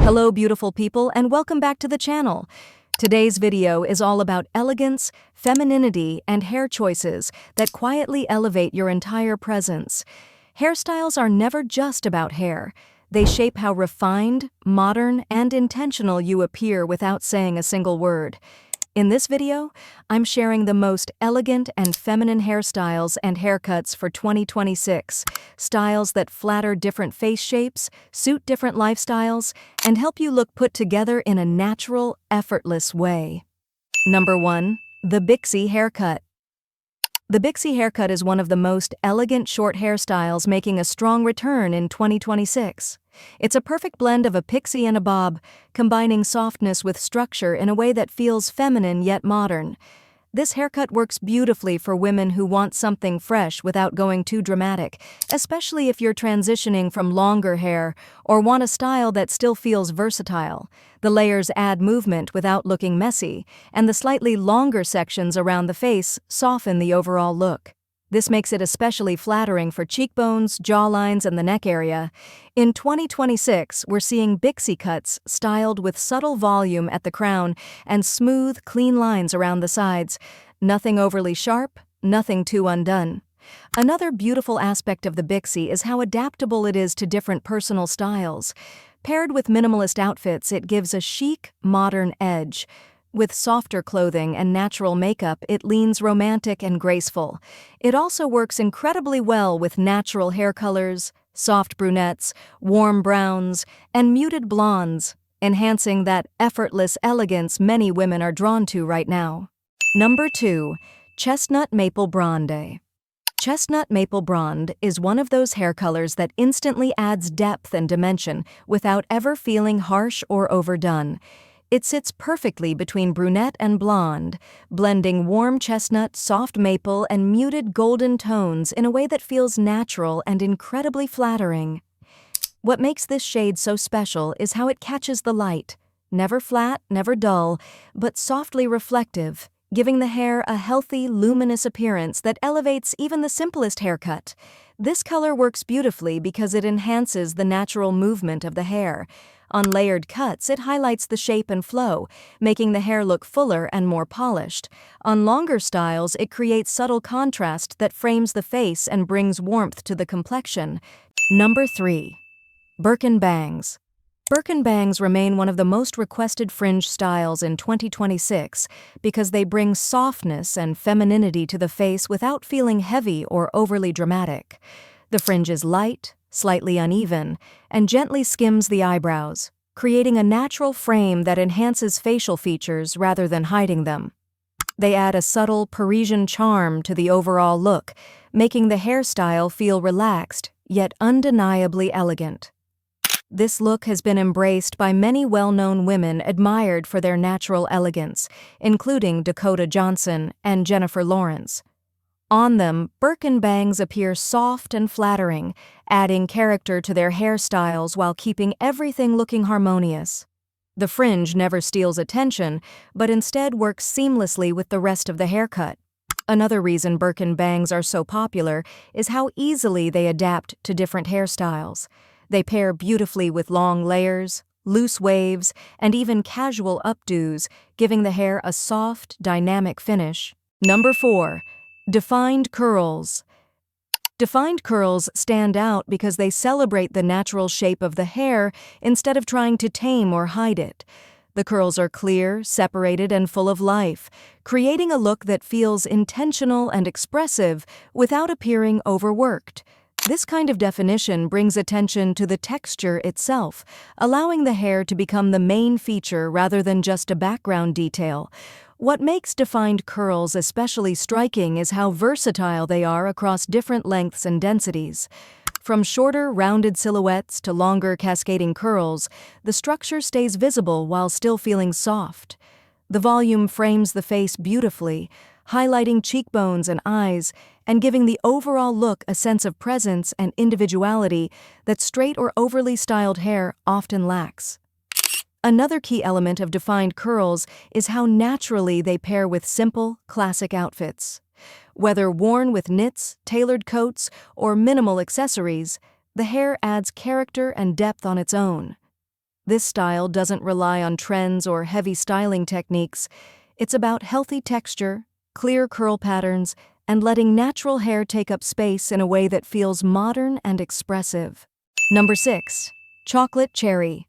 Hello beautiful people and welcome back to the channel. Today's video is all about elegance, femininity, and hair choices that quietly elevate your entire presence. Hairstyles are never just about hair. They shape how refined, modern, and intentional you appear without saying a single word. In this video, I'm sharing the most elegant and feminine hairstyles and haircuts for 2026, styles that flatter different face shapes, suit different lifestyles, and help you look put together in a natural, effortless way. Number 1. The Bixie haircut. The Bixie haircut is one of the most elegant short hairstyles making a strong return in 2026. It's a perfect blend of a pixie and a bob, combining softness with structure in a way that feels feminine yet modern. This haircut works beautifully for women who want something fresh without going too dramatic, especially if you're transitioning from longer hair or want a style that still feels versatile. The layers add movement without looking messy, and the slightly longer sections around the face soften the overall look. This makes it especially flattering for cheekbones, jawlines, and the neck area. In 2026, we're seeing Bixie cuts styled with subtle volume at the crown and smooth, clean lines around the sides. Nothing overly sharp, nothing too undone. Another beautiful aspect of the Bixie is how adaptable it is to different personal styles. Paired with minimalist outfits, it gives a chic, modern edge. With softer clothing and natural makeup, it leans romantic and graceful. It also works incredibly well with natural hair colors, soft brunettes, warm browns, and muted blondes, enhancing that effortless elegance many women are drawn to right now. Number 2. Chestnut Maple Blonde. Chestnut Maple Blonde is one of those hair colors that instantly adds depth and dimension without ever feeling harsh or overdone. It sits perfectly between brunette and blonde, blending warm chestnut, soft maple, and muted golden tones in a way that feels natural and incredibly flattering. What makes this shade so special is how it catches the light. Never flat, never dull, but softly reflective, giving the hair a healthy, luminous appearance that elevates even the simplest haircut. This color works beautifully because it enhances the natural movement of the hair. On layered cuts, it highlights the shape and flow, making the hair look fuller and more polished. On longer styles, it creates subtle contrast that frames the face and brings warmth to the complexion. Number 3. Birkin bangs. Birkin bangs remain one of the most requested fringe styles in 2026 because they bring softness and femininity to the face without feeling heavy or overly dramatic. The fringe is light, slightly uneven, and gently skims the eyebrows, creating a natural frame that enhances facial features rather than hiding them. They add a subtle Parisian charm to the overall look, making the hairstyle feel relaxed, yet undeniably elegant. This look has been embraced by many well-known women admired for their natural elegance, including Dakota Johnson and Jennifer Lawrence. On them, Birkin bangs appear soft and flattering, adding character to their hairstyles while keeping everything looking harmonious. The fringe never steals attention, but instead works seamlessly with the rest of the haircut. Another reason Birkin bangs are so popular is how easily they adapt to different hairstyles. They pair beautifully with long layers, loose waves, and even casual updos, giving the hair a soft, dynamic finish. Number 4. Defined curls. Defined curls stand out because they celebrate the natural shape of the hair instead of trying to tame or hide it. The curls are clear, separated, and full of life, creating a look that feels intentional and expressive without appearing overworked. This kind of definition brings attention to the texture itself, allowing the hair to become the main feature rather than just a background detail. What makes defined curls especially striking is how versatile they are across different lengths and densities. From shorter, rounded silhouettes to longer, cascading curls, the structure stays visible while still feeling soft. The volume frames the face beautifully, highlighting cheekbones and eyes, and giving the overall look a sense of presence and individuality that straight or overly styled hair often lacks. Another key element of defined curls is how naturally they pair with simple, classic outfits. Whether worn with knits, tailored coats, or minimal accessories, the hair adds character and depth on its own. This style doesn't rely on trends or heavy styling techniques. It's about healthy texture, clear curl patterns, and letting natural hair take up space in a way that feels modern and expressive. Number 6. Chocolate Cherry.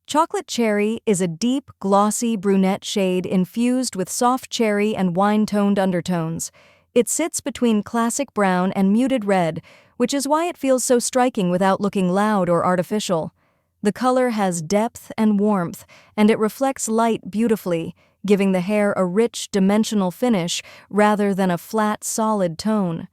Chocolate cherry is a deep, glossy brunette shade infused with soft cherry and wine-toned undertones. It sits between classic brown and muted red, which is why it feels so striking without looking loud or artificial. The color has depth and warmth, and it reflects light beautifully, giving the hair a rich, dimensional finish rather than a flat, solid tone.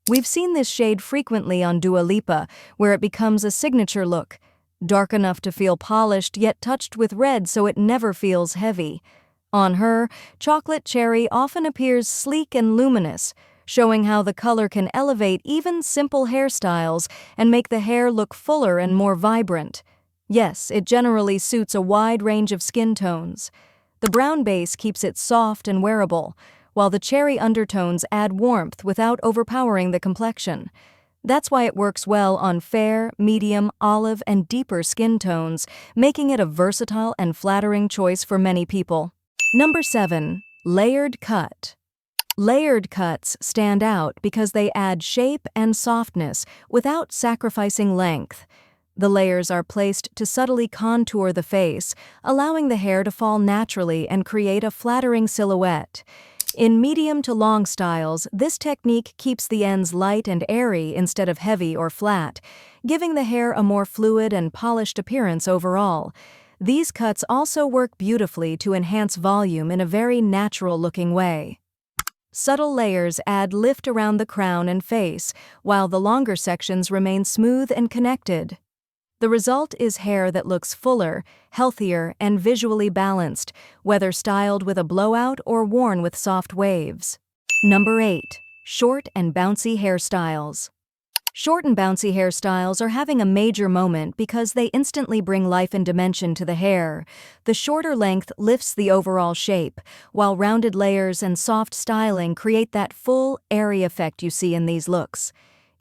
We've seen this shade frequently on Dua Lipa, where it becomes a signature look. Dark enough to feel polished, yet touched with red so it never feels heavy. On her, chocolate cherry often appears sleek and luminous, showing how the color can elevate even simple hairstyles and make the hair look fuller and more vibrant. Yes, it generally suits a wide range of skin tones. The brown base keeps it soft and wearable, while the cherry undertones add warmth without overpowering the complexion. That's why it works well on fair, medium, olive, and deeper skin tones, making it a versatile and flattering choice for many people. Number 7. Layered Cut. Layered cuts stand out because they add shape and softness without sacrificing length. The layers are placed to subtly contour the face, allowing the hair to fall naturally and create a flattering silhouette. In medium to long styles, this technique keeps the ends light and airy instead of heavy or flat, giving the hair a more fluid and polished appearance overall. These cuts also work beautifully to enhance volume in a very natural-looking way. Subtle layers add lift around the crown and face, while the longer sections remain smooth and connected. The result is hair that looks fuller, healthier, and visually balanced, whether styled with a blowout or worn with soft waves. Number 8. Short and bouncy hairstyles. Short and bouncy hairstyles are having a major moment because they instantly bring life and dimension to the hair. The shorter length lifts the overall shape, while rounded layers and soft styling create that full, airy effect you see in these looks.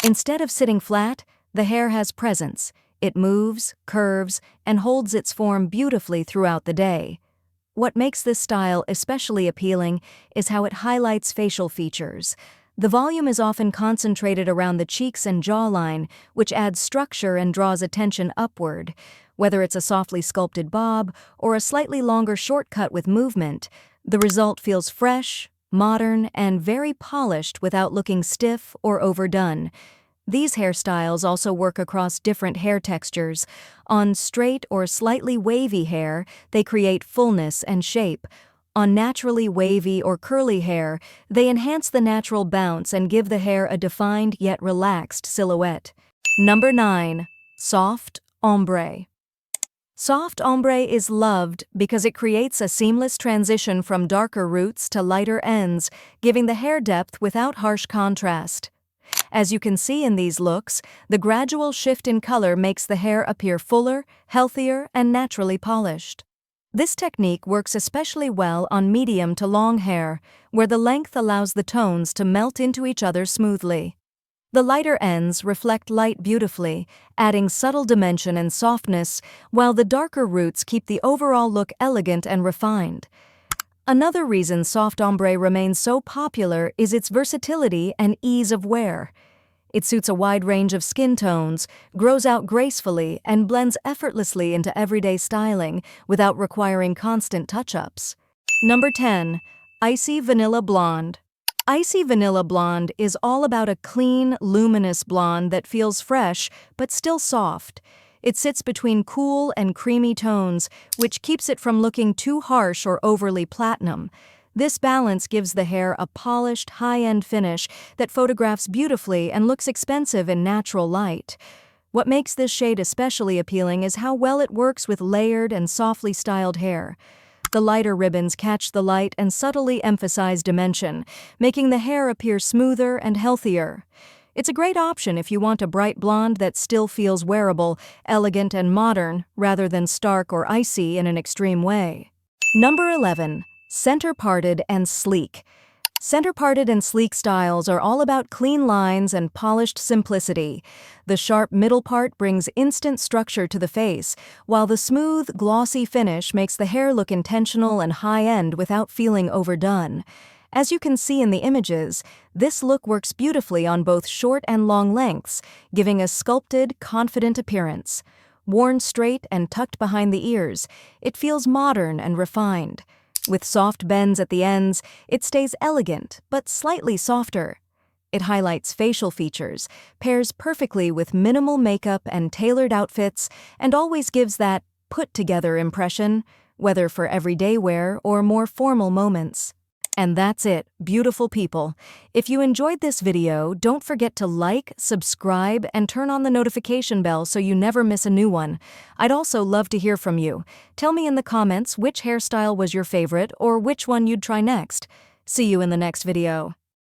Instead of sitting flat, the hair has presence. It moves, curves, and holds its form beautifully throughout the day. What makes this style especially appealing is how it highlights facial features. The volume is often concentrated around the cheeks and jawline, which adds structure and draws attention upward. Whether it's a softly sculpted bob or a slightly longer shortcut with movement, the result feels fresh, modern, and very polished without looking stiff or overdone. These hairstyles also work across different hair textures. On straight or slightly wavy hair, they create fullness and shape. On naturally wavy or curly hair, they enhance the natural bounce and give the hair a defined yet relaxed silhouette. Number 9. Soft ombre. Soft ombre is loved because it creates a seamless transition from darker roots to lighter ends, giving the hair depth without harsh contrast. As you can see in these looks, the gradual shift in color makes the hair appear fuller, healthier, and naturally polished. This technique works especially well on medium to long hair, where the length allows the tones to melt into each other smoothly. The lighter ends reflect light beautifully, adding subtle dimension and softness, while the darker roots keep the overall look elegant and refined. Another reason soft ombre remains so popular is its versatility and ease of wear. It suits a wide range of skin tones, grows out gracefully, and blends effortlessly into everyday styling without requiring constant touch-ups. Number 10. Icy Vanilla Blonde. Icy Vanilla Blonde is all about a clean, luminous blonde that feels fresh but still soft. It sits between cool and creamy tones, which keeps it from looking too harsh or overly platinum. This balance gives the hair a polished, high-end finish that photographs beautifully and looks expensive in natural light. What makes this shade especially appealing is how well it works with layered and softly styled hair. The lighter ribbons catch the light and subtly emphasize dimension, making the hair appear smoother and healthier. It's a great option if you want a bright blonde that still feels wearable, elegant, and modern, rather than stark or icy in an extreme way. Number 11. Center-parted and sleek. Center-parted and sleek styles are all about clean lines and polished simplicity. The sharp middle part brings instant structure to the face, while the smooth, glossy finish makes the hair look intentional and high-end without feeling overdone. As you can see in the images, this look works beautifully on both short and long lengths, giving a sculpted, confident appearance. Worn straight and tucked behind the ears, it feels modern and refined. With soft bends at the ends, it stays elegant, but slightly softer. It highlights facial features, pairs perfectly with minimal makeup and tailored outfits, and always gives that put-together impression, whether for everyday wear or more formal moments. And that's it, beautiful people. If you enjoyed this video, don't forget to like, subscribe, and turn on the notification bell so you never miss a new one. I'd also love to hear from you. Tell me in the comments which hairstyle was your favorite or which one you'd try next. See you in the next video.